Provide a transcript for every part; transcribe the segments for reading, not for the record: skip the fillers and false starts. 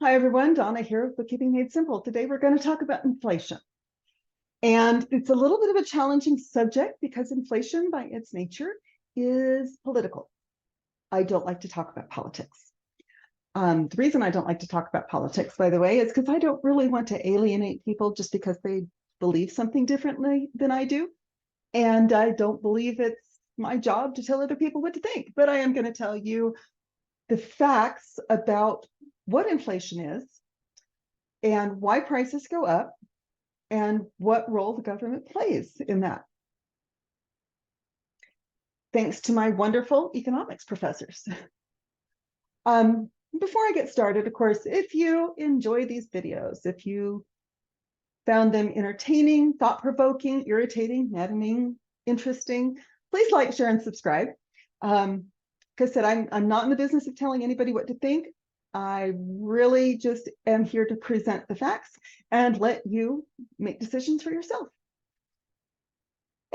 Hi everyone, Donna here with Bookkeeping Made Simple. Today we're going to talk about inflation. And it's a little bit of a challenging subject because inflation by its nature is political. I don't like to talk about politics. The reason I don't like to talk about politics, by the way, is because I don't really want to alienate people just because they believe something differently than I do. And I don't believe it's my job to tell other people what to think, but I am going to tell you the facts about what inflation is and why prices go up and what role the government plays in that. Thanks to my wonderful economics professors. Before I get started, of course, if you enjoy these videos, if you found them entertaining, thought-provoking, irritating, maddening, interesting, please like, share, and subscribe. Like I said, I'm not in the business of telling anybody what to think. I really just am here to present the facts and let you make decisions for yourself.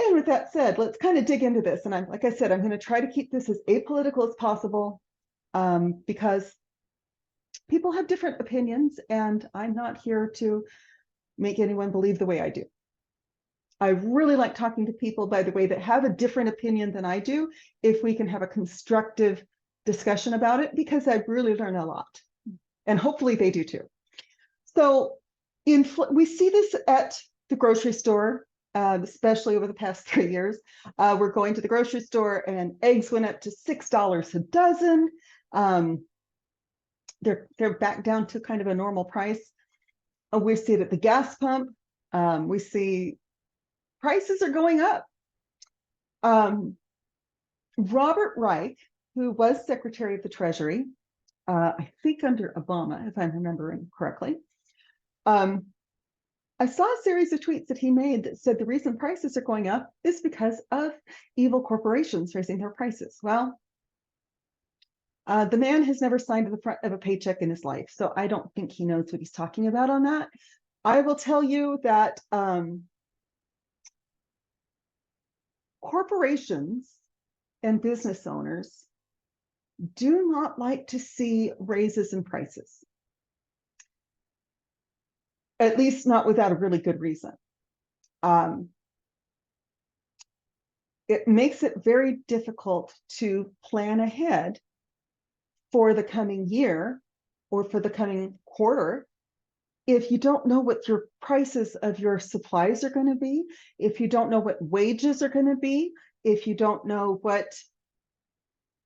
And with that said, let's kind of dig into this. And like I said, I'm going to try to keep this as apolitical as possible because people have different opinions and I'm not here to make anyone believe the way I do. I really like talking to people, by the way, that have a different opinion than I do, if we can have a constructive discussion about it, because I really learn a lot. And hopefully they do too. So we see this at the grocery store, especially over the past 3 years. We're going to the grocery store and eggs went up to $6 a dozen. They're back down to kind of a normal price. We see it at the gas pump. We see prices are going up. Robert Reich, who was Secretary of the Treasury, I think under Obama, if I'm remembering correctly, I saw a series of tweets that he made that said the reason prices are going up is because of evil corporations raising their prices. Well, the man has never signed to the front of a paycheck in his life, so I don't think he knows what he's talking about on that. I will tell you that corporations and business owners do not like to see raises in prices, at least not without a really good reason. It makes it very difficult to plan ahead for the coming year or for the coming quarter if you don't know what your prices of your supplies are going to be, if you don't know what wages are going to be, if you don't know what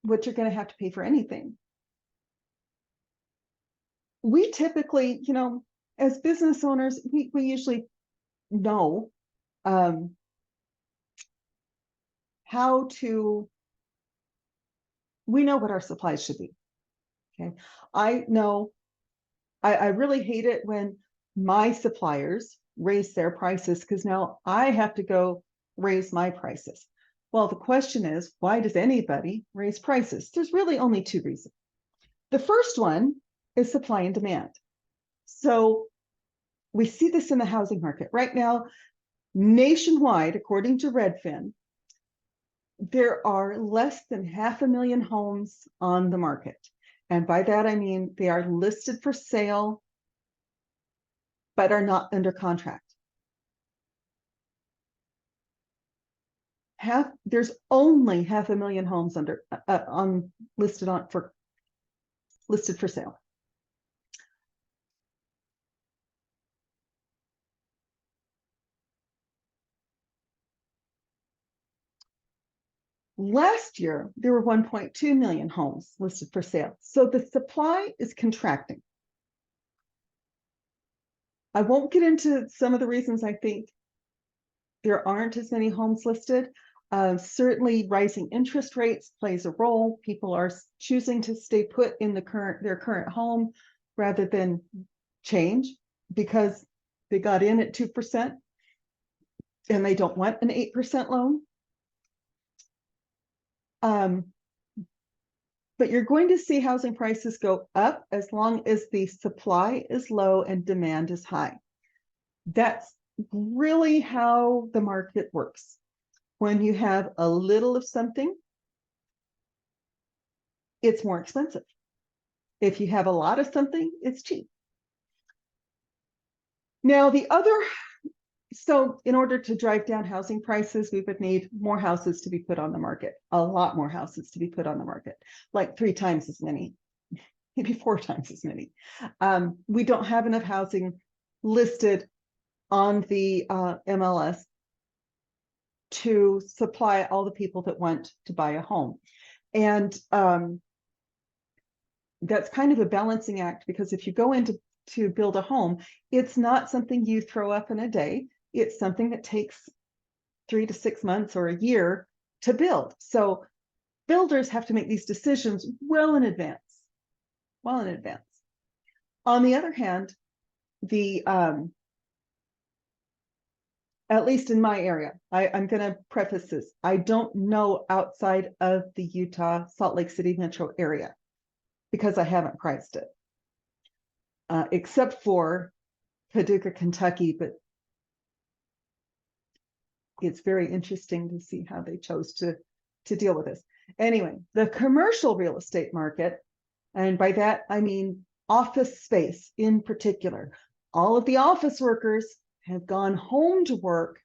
you're going to have to pay for anything. We typically, as business owners, we usually know we know what our supplies should be. Okay. I know I really hate it when my suppliers raise their prices because now I have to go raise my prices. Well, the question is, why does anybody raise prices? There's really only two reasons. The first one is supply and demand. So we see this in the housing market right now, nationwide, according to Redfin, there are less than 500,000 homes on the market. And by that, I mean they are listed for sale, but are not under contract. There's only 500,000 homes listed for sale. Last year, there were 1.2 million homes listed for sale. So the supply is contracting. I won't get into some of the reasons I think there aren't as many homes listed. Certainly rising interest rates plays a role. People are choosing to stay put in their current home rather than change because they got in at 2% and they don't want an 8% loan. But you're going to see housing prices go up as long as the supply is low and demand is high. That's really how the market works. When you have a little of something, it's more expensive. If you have a lot of something, it's cheap. Now, so in order to drive down housing prices, we would need more houses to be put on the market, a lot more houses to be put on the market, like 3 times as many, maybe 4 times as many. We don't have enough housing listed on the MLS to supply all the people that want to buy a home. And that's kind of a balancing act, because if you go into to build a home, it's not something you throw up in a day. It's something that takes 3 to 6 months or a year to build. So builders have to make these decisions well in advance. On the other hand, at least in my area, I'm going to preface this, I don't know outside of the Utah Salt Lake City metro area, because I haven't priced it, except for Paducah, Kentucky, but it's very interesting to see how they chose to deal with this. Anyway, the commercial real estate market, and by that I mean office space in particular, all of the office workers have gone home to work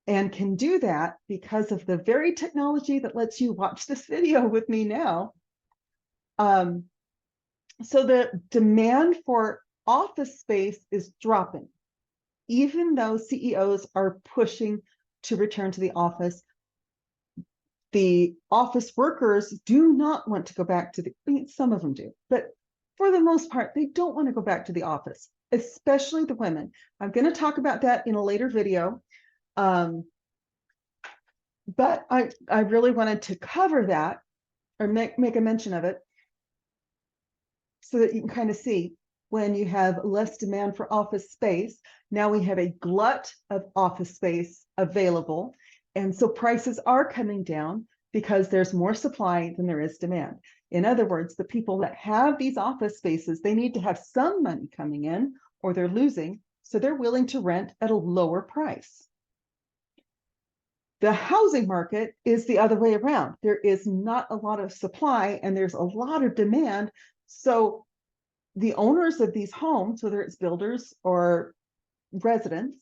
and can do that because of the very technology that lets you watch this video with me now. So the demand for office space is dropping, even though CEOs are pushing to return to the office. The office workers do not want to go back to some of them do, but for the most part, they don't want to go back to the office, especially the women. I'm going to talk about that in a later video. But I really wanted to cover that, or make a mention of it, so that you can kind of see, when you have less demand for office space, now we have a glut of office space available. And so prices are coming down because there's more supply than there is demand. In other words, the people that have these office spaces, they need to have some money coming in or they're losing. So they're willing to rent at a lower price. The housing market is the other way around. There is not a lot of supply and there's a lot of demand. So the owners of these homes, whether it's builders or residents,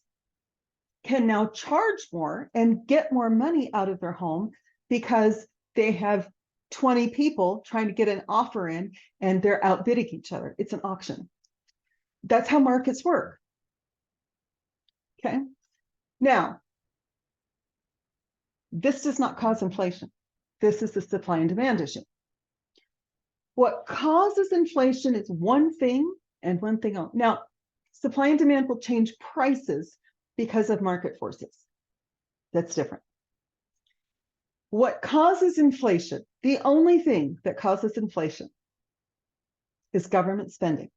can now charge more and get more money out of their home because they have 20 people trying to get an offer in and they're outbidding each other. It's an auction. That's how markets work. Okay. Now, this does not cause inflation. This is the supply and demand issue. What causes inflation is one thing and one thing only. Now, supply and demand will change prices because of market forces. That's different. What causes inflation, the only thing that causes inflation, is government spending.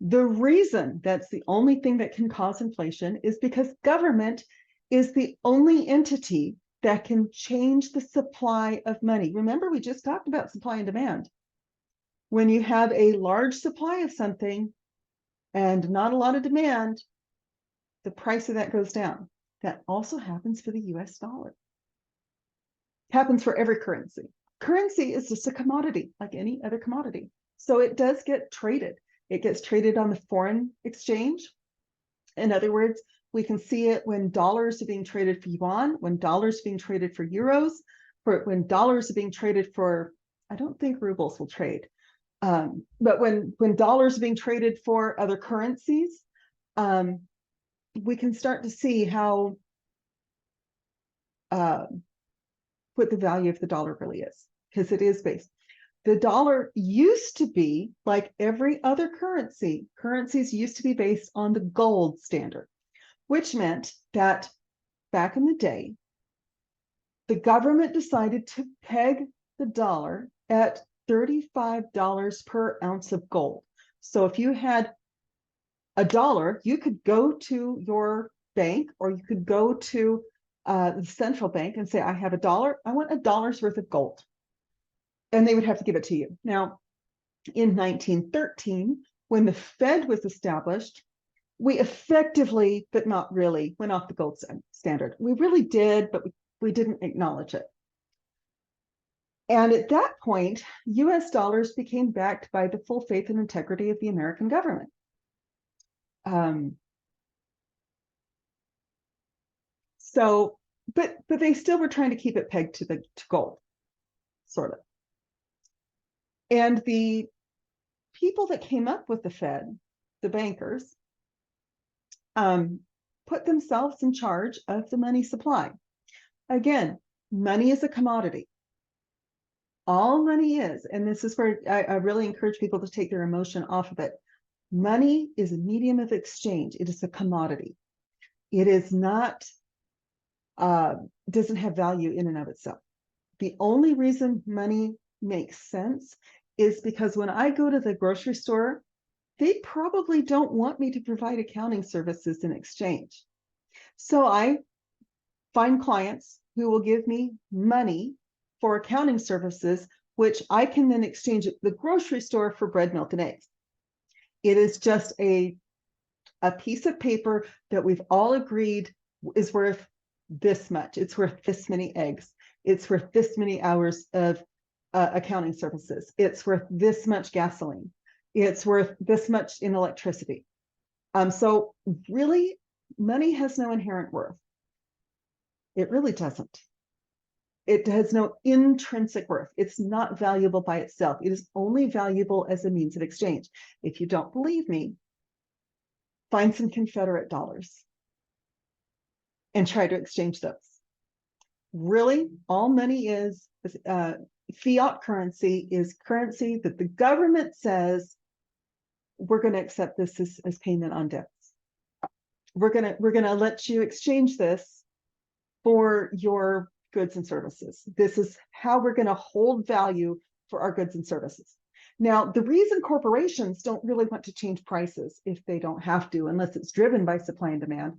The reason that's the only thing that can cause inflation is because government is the only entity that can change the supply of money. Remember, we just talked about supply and demand. When you have a large supply of something and not a lot of demand, the price of that goes down. That also happens for the US dollar. It happens for every currency. Currency is just a commodity like any other commodity. So it does get traded. It gets traded on the foreign exchange. In other words, we can see it when dollars are being traded for yuan, when dollars are being traded for euros, when dollars are being traded for, I don't think rubles will trade, but when dollars are being traded for other currencies, we can start to see how, what the value of the dollar really is, because it is based. The dollar used to be like every other currency. Currencies used to be based on the gold standard, which meant that back in the day, the government decided to peg the dollar at $35 per ounce of gold. So if you had a dollar, you could go to your bank or you could go to the central bank and say, I have a dollar, I want $1 worth of gold. And they would have to give it to you. Now, in 1913, when the Fed was established, we effectively, but not really, went off the gold standard. We really did, but we didn't acknowledge it. And at that point, US dollars became backed by the full faith and integrity of the American government. But they still were trying to keep it pegged to gold, sort of. And the people that came up with the Fed, the bankers, put themselves in charge of the money supply. Again, money is a commodity. All money is, and this is where I really encourage people to take their emotion off of it. Money is a medium of exchange. It is a commodity. It is not, doesn't have value in and of itself. The only reason money makes sense is because when I go to the grocery store, they probably don't want me to provide accounting services in exchange. So I find clients who will give me money for accounting services, which I can then exchange at the grocery store for bread, milk, and eggs. It is just a piece of paper that we've all agreed is worth this much. It's worth this many eggs. It's worth this many hours of accounting services. It's worth this much gasoline. It's worth this much in electricity. So really, money has no inherent worth. It really doesn't. It has no intrinsic worth. It's not valuable by itself. It is only valuable as a means of exchange. If you don't believe me, find some Confederate dollars and try to exchange those. Really, all money is fiat currency is currency that the government says we're going to accept this as payment on debts. We're gonna let you exchange this for your goods and services. This is how we're going to hold value for our goods and services. Now, the reason corporations don't really want to change prices if they don't have to, unless it's driven by supply and demand,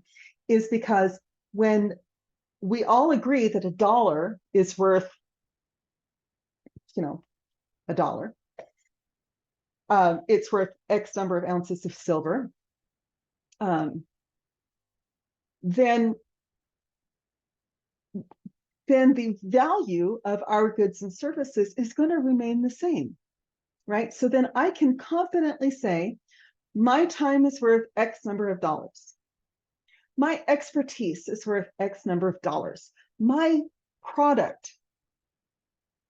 is because when we all agree that a dollar is worth, a dollar, it's worth X number of ounces of silver, then the value of our goods and services is going to remain the same, right? So then I can confidently say, my time is worth X number of dollars. My expertise is worth X number of dollars. My product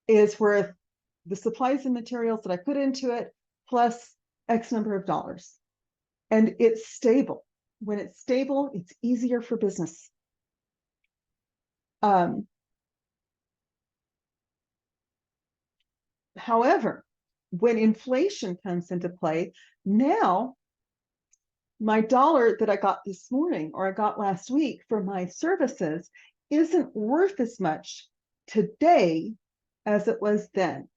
is worth the supplies and materials that I put into it, plus X number of dollars. And it's stable. When it's stable, it's easier for business. However, when inflation comes into play, now my dollar that I got this morning or I got last week for my services isn't worth as much today as it was then.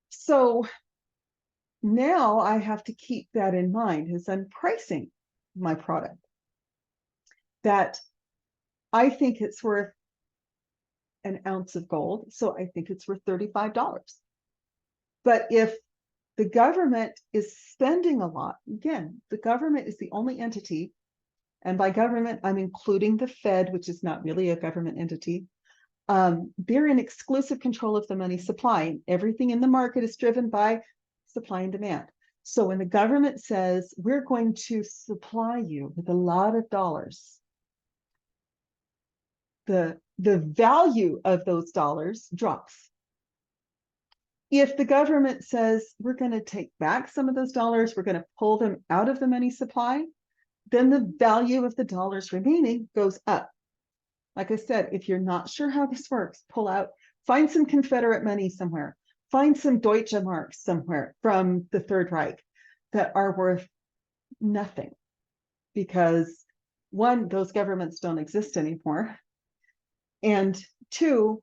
So now I have to keep that in mind as I'm pricing my product, that I think it's worth an ounce of gold, so I think it's worth $35. But if the government is spending a lot, again, the government is the only entity, and by government, I'm including the Fed, which is not really a government entity. They're in exclusive control of the money supply. Everything in the market is driven by supply and demand. So when the government says, we're going to supply you with a lot of dollars, the value of those dollars drops. If the government says, we're going to take back some of those dollars, we're going to pull them out of the money supply, then the value of the dollars remaining goes up. Like I said, if you're not sure how this works, pull out, find some Confederate money somewhere, find some Deutsche Marks somewhere from the Third Reich that are worth nothing, because one, those governments don't exist anymore. And two,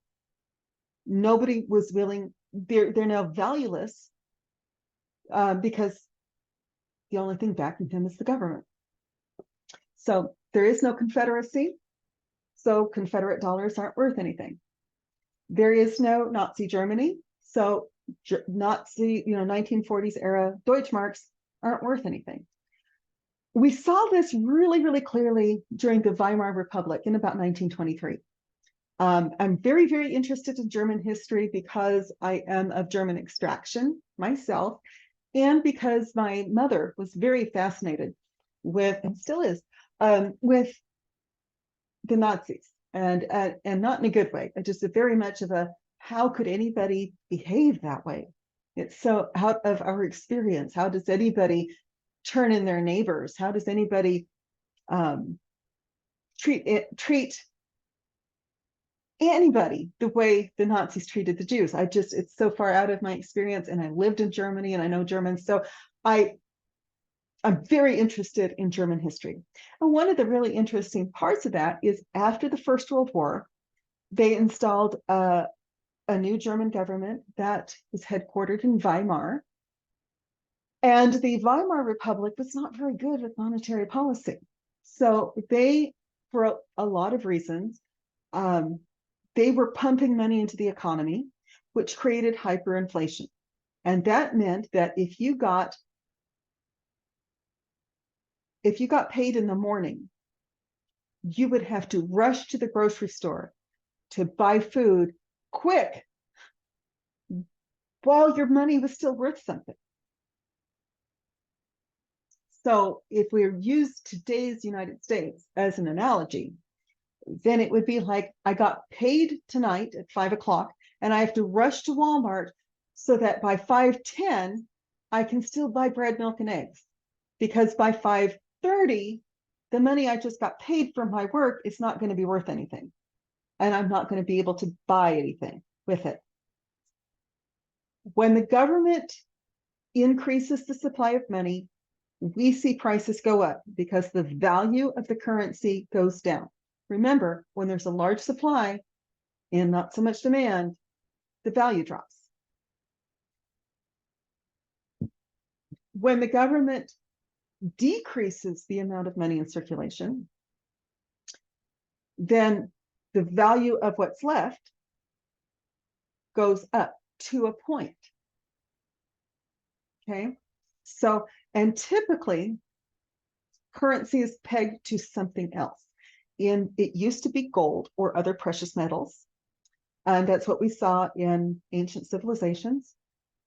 nobody was willing, they're now valueless because the only thing backing them is the government. So there is no Confederacy, so Confederate dollars aren't worth anything. There is no Nazi Germany, so Nazi, 1940s era Deutschmarks aren't worth anything. We saw this really, really clearly during the Weimar Republic in about 1923. I'm very, very interested in German history because I am of German extraction myself, and because my mother was very fascinated with, and still is, with the Nazis, and not in a good way. Just a very much of a, how could anybody behave that way? It's so out of our experience. How does anybody turn in their neighbors? How does anybody treat anybody the way the Nazis treated the Jews? It's so far out of my experience, and I lived in Germany and I know German. So I'm very interested in German history. And one of the really interesting parts of that is after the First World War, they installed a new German government that was headquartered in Weimar. And the Weimar Republic was not very good with monetary policy. So they, for a lot of reasons, they were pumping money into the economy, which created hyperinflation. And that meant that if you got paid in the morning, you would have to rush to the grocery store to buy food quick while your money was still worth something. So if we use today's United States as an analogy, then it would be like, I got paid tonight at 5 o'clock and I have to rush to Walmart so that by 5:10, I can still buy bread, milk, and eggs. Because by 5:30, the money I just got paid from my work is not going to be worth anything. And I'm not going to be able to buy anything with it. When the government increases the supply of money, we see prices go up because the value of the currency goes down. Remember, when there's a large supply and not so much demand, the value drops. When the government decreases the amount of money in circulation, then the value of what's left goes up to a point. Okay, so, and typically currency is pegged to something else. It used to be gold or other precious metals. And that's what we saw in ancient civilizations.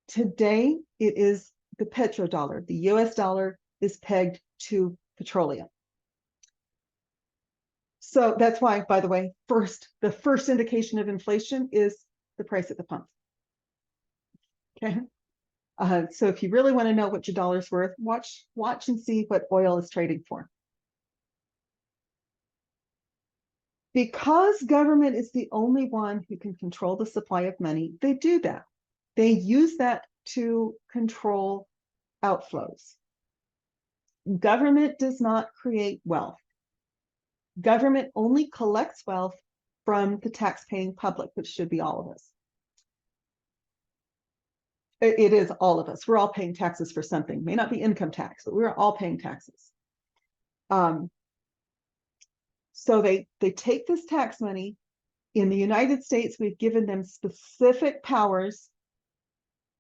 Today, it is the petrodollar. The US dollar is pegged to petroleum. So that's why, by the way, the first indication of inflation is the price at the pump. Okay. So if you really want to know what your dollar's worth, watch and see what oil is trading for. Because government is the only one who can control the supply of money, they do that. They use that to control outflows. Government does not create wealth. Government only collects wealth from the tax-paying public, which should be all of us. It is all of us. We're all paying taxes for something. It may not be income tax, but we're all paying taxes. So they take this tax money. In the United States, we've given them specific powers,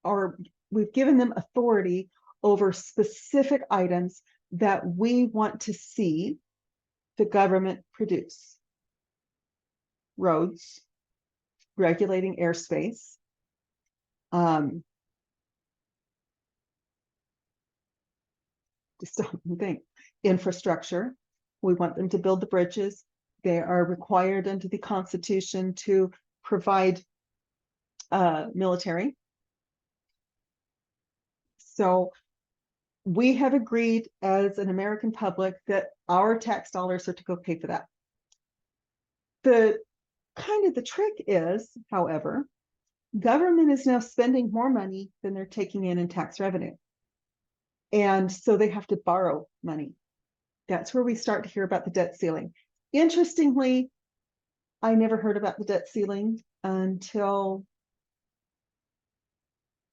or we've given them authority over specific items that we want to see the government produce. Roads, regulating airspace, just don't think. Infrastructure, we want them to build the bridges. They are required under the Constitution to provide military. So we have agreed as an American public that our tax dollars are to go pay for that. The trick is, however, government is now spending more money than they're taking in tax revenue. And so they have to borrow money. That's where we start to hear about the debt ceiling. Interestingly, I never heard about the debt ceiling until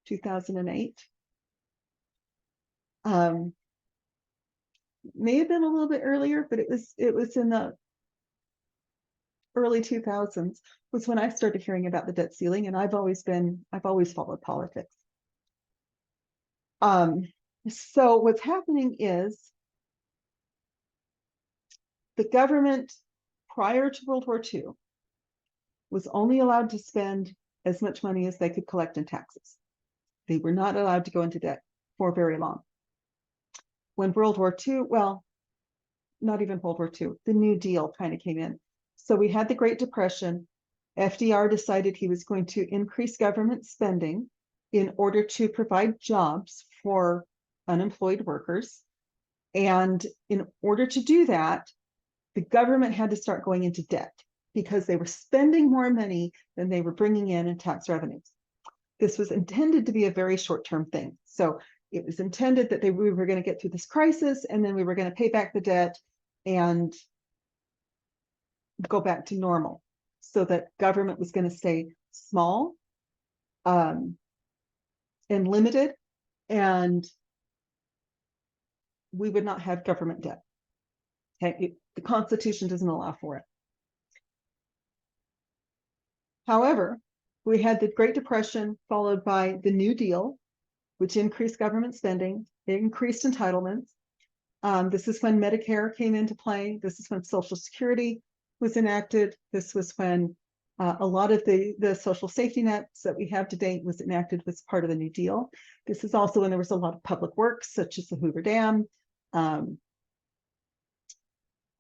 2008. May have been a little bit earlier, but it was in the early 2000s was when I started hearing about the debt ceiling, and I've always followed politics. So what's happening is the government prior to World War II was only allowed to spend as much money as they could collect in taxes. They were not allowed to go into debt for very long. When World War II, well, not even World War II, the New Deal kind of came in. So we had the Great Depression. FDR decided he was going to increase government spending in order to provide jobs for unemployed workers. And in order to do that, the government had to start going into debt because they were spending more money than they were bringing in tax revenues. This was intended to be a very short-term thing. So it was intended that we were going to get through this crisis, and then we were going to pay back the debt and go back to normal, so that government was going to stay small and limited, and we would not have government debt. Okay, the Constitution doesn't allow for it. However, we had the Great Depression followed by the New Deal, which increased government spending, it increased entitlements. This is when Medicare came into play. This is when Social Security was enacted. This was when a lot of the social safety nets that we have today was enacted as part of the New Deal. This is also when there was a lot of public works, such as the Hoover Dam,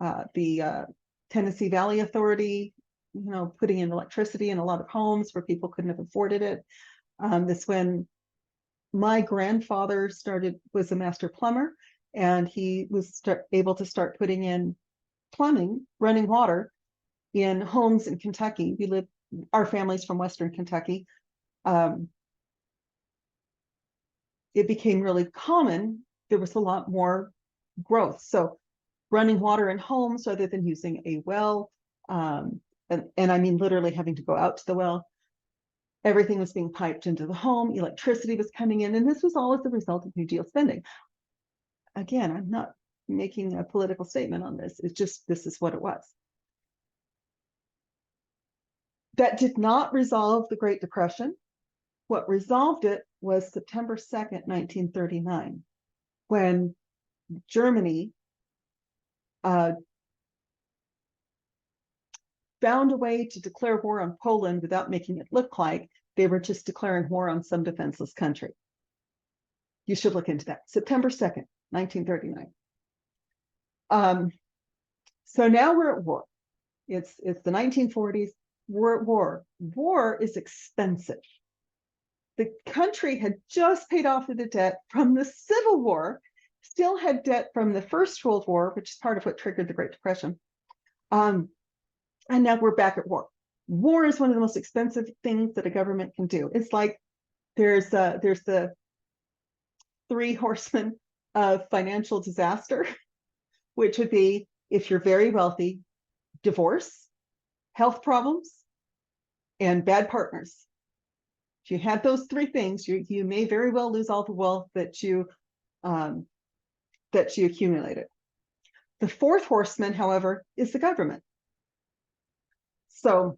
the Tennessee Valley Authority, putting in electricity in a lot of homes where people couldn't have afforded it. This when my grandfather was a master plumber, and he was able to start putting in plumbing, running water in homes in Kentucky. Our family's from Western Kentucky. It became really common. There was a lot more growth. So running water in homes rather than using a well, and I mean literally having to go out to the well. Everything was being piped into the home, electricity was coming in, and this was all as a result of New Deal spending. Again, I'm not making a political statement on this. It's just, this is what it was. That did not resolve the Great Depression. What resolved it was September 2nd, 1939, when Germany found a way to declare war on Poland without making it look like they were just declaring war on some defenseless country. You should look into that. September 2nd, 1939. So now we're at war. It's the 1940s. We're at war. War is expensive. The country had just paid off the debt from the Civil War, still had debt from the First World War, which is part of what triggered the Great Depression. And now we're back at war. War is one of the most expensive things that a government can do. It's like there's the 3 horsemen of financial disaster, which would be, if you're very wealthy, divorce, health problems, and bad partners. If you have those 3 things, you may very well lose all the wealth that you accumulated. The 4th horseman, however, is the government. So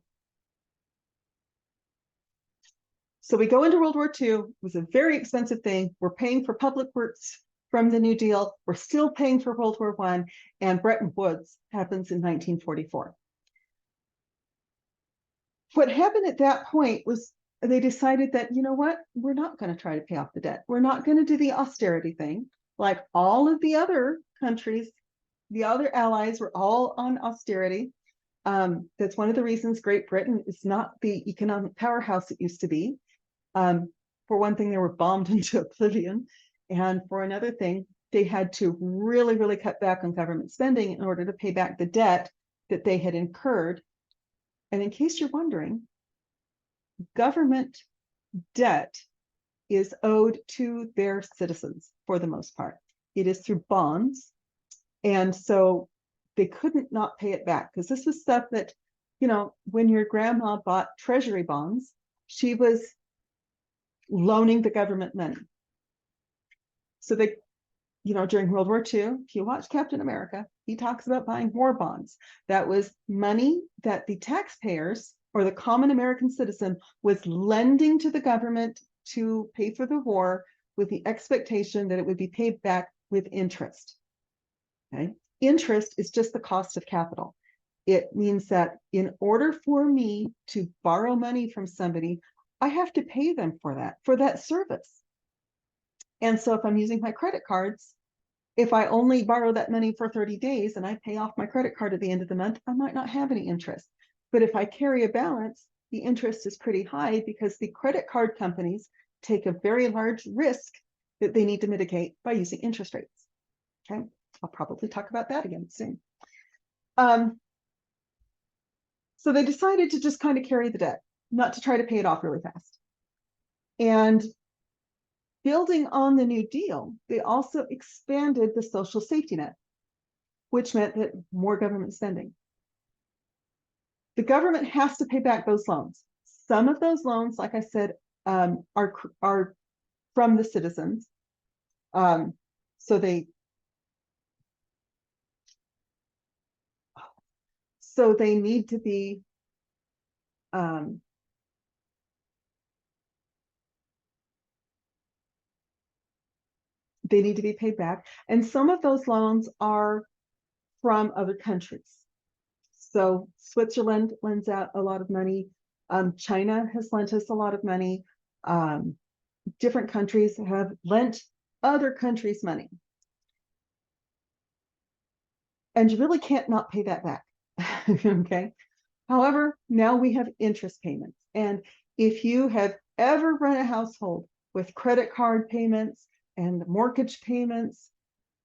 we go into World War II. It was a very expensive thing. We're paying for public works from the New Deal. We're still paying for World War I, and Bretton Woods happens in 1944. What happened at that point was they decided that, you know what, we're not going to try to pay off the debt. We're not going to do the austerity thing. Like all of the other countries, the other allies were all on austerity. That's one of the reasons Great Britain is not the economic powerhouse it used to be. For one thing, they were bombed into oblivion. And for another thing, they had to really, really cut back on government spending in order to pay back the debt that they had incurred. And in case you're wondering, government debt is owed to their citizens for the most part. It is through bonds. And so they couldn't not pay it back, because this was stuff that, when your grandma bought treasury bonds, she was loaning the government money. So they, during World War II, if you watch Captain America, he talks about buying war bonds. That was money that the taxpayers or the common American citizen was lending to the government to pay for the war, with the expectation that it would be paid back with interest. Okay? Interest is just the cost of capital. It means that in order for me to borrow money from somebody, I have to pay them for that service. And so if I'm using my credit cards, if I only borrow that money for 30 days and I pay off my credit card at the end of the month, I might not have any interest. But if I carry a balance, the interest is pretty high because the credit card companies take a very large risk that they need to mitigate by using interest rates. Okay, I'll probably talk about that again soon. So they decided to just kind of carry the debt, not to try to pay it off really fast. And building on the New Deal, they also expanded the social safety net, which meant that more government spending. The government has to pay back those loans. Some of those loans, like I said, are from the citizens. So they need to be paid back. And some of those loans are from other countries. So Switzerland lends out a lot of money. China has lent us a lot of money. Different countries have lent other countries money. And you really can't not pay that back. Okay. However, now we have interest payments. And if you have ever run a household with credit card payments and mortgage payments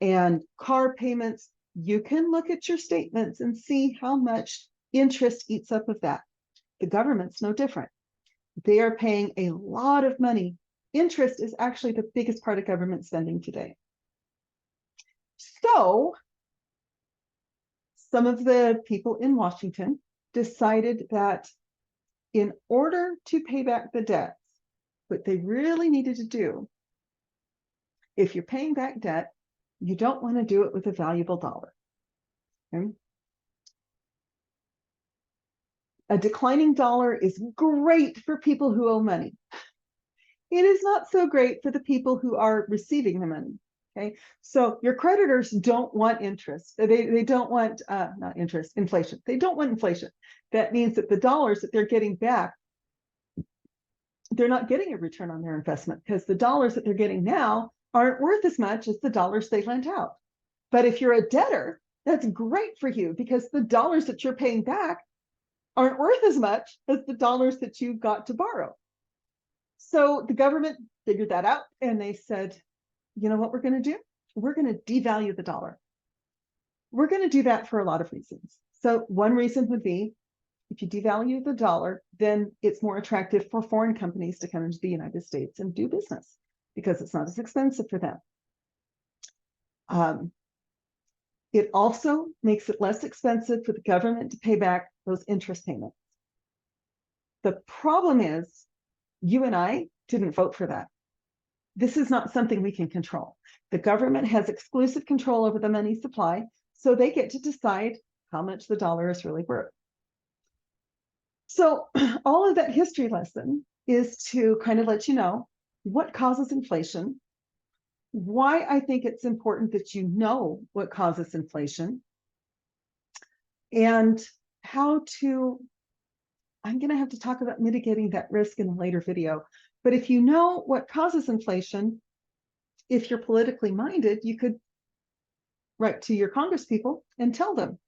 and car payments, you can look at your statements and see how much interest eats up of that. The government's no different. They are paying a lot of money. Interest is actually the biggest part of government spending today. So some of the people in Washington decided that in order to pay back the debts, what they really needed to do, if you're paying back debt, you don't want to do it with a valuable dollar. Okay? A declining dollar is great for people who owe money. It is not so great for the people who are receiving the money. Okay, so your creditors don't want interest. They don't want not interest, inflation. They don't want inflation. That means that the dollars that they're getting back, they're not getting a return on their investment because the dollars that they're getting now aren't worth as much as the dollars they lent out. But if you're a debtor, that's great for you because the dollars that you're paying back aren't worth as much as the dollars that you got to borrow. So the government figured that out and they said, you know what we're going to do? We're going to devalue the dollar. We're going to do that for a lot of reasons. So one reason would be if you devalue the dollar, then it's more attractive for foreign companies to come into the United States and do business because it's not as expensive for them. It also makes it less expensive for the government to pay back those interest payments. The problem is you and I didn't vote for that. This is not something we can control. The government has exclusive control over the money supply, so they get to decide how much the dollar is really worth. So all of that history lesson is to kind of let you know what causes inflation, why I think it's important that you know what causes inflation, and how to, I'm going to have to talk about mitigating that risk in a later video. But if you know what causes inflation, if you're politically minded, you could write to your congresspeople and tell them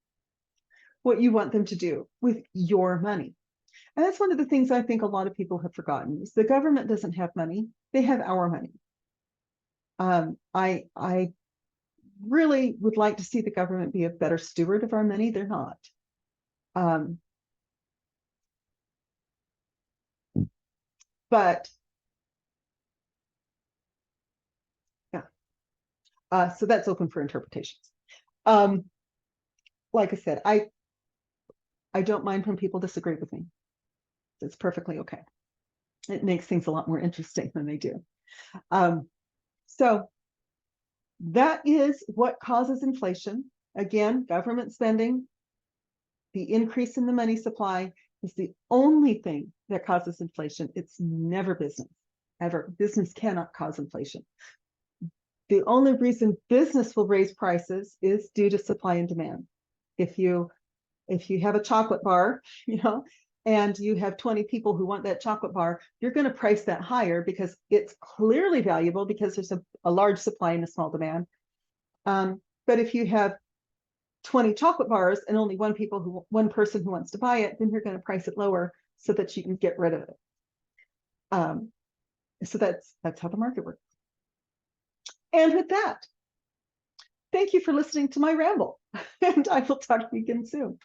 what you want them to do with your money. And that's one of the things I think a lot of people have forgotten is the government doesn't have money. They have our money. I really would like to see the government be a better steward of our money. They're not. But yeah, so that's open for interpretations. Like I said, I don't mind when people disagree with me. It's perfectly okay. It makes things a lot more interesting than they do. So that is what causes inflation. Again, government spending, the increase in the money supply is the only thing that causes inflation. It's never business, ever. Business cannot cause inflation. The only reason business will raise prices is due to supply and demand. If you If you have a chocolate bar, and you have 20 people who want that chocolate bar, you're going to price that higher because it's clearly valuable because there's a large supply and a small demand. But if you have 20 chocolate bars and only one person who wants to buy it, then you're going to price it lower so that you can get rid of it. So that's how the market works. And with that, thank you for listening to my ramble, and I will talk to you again soon.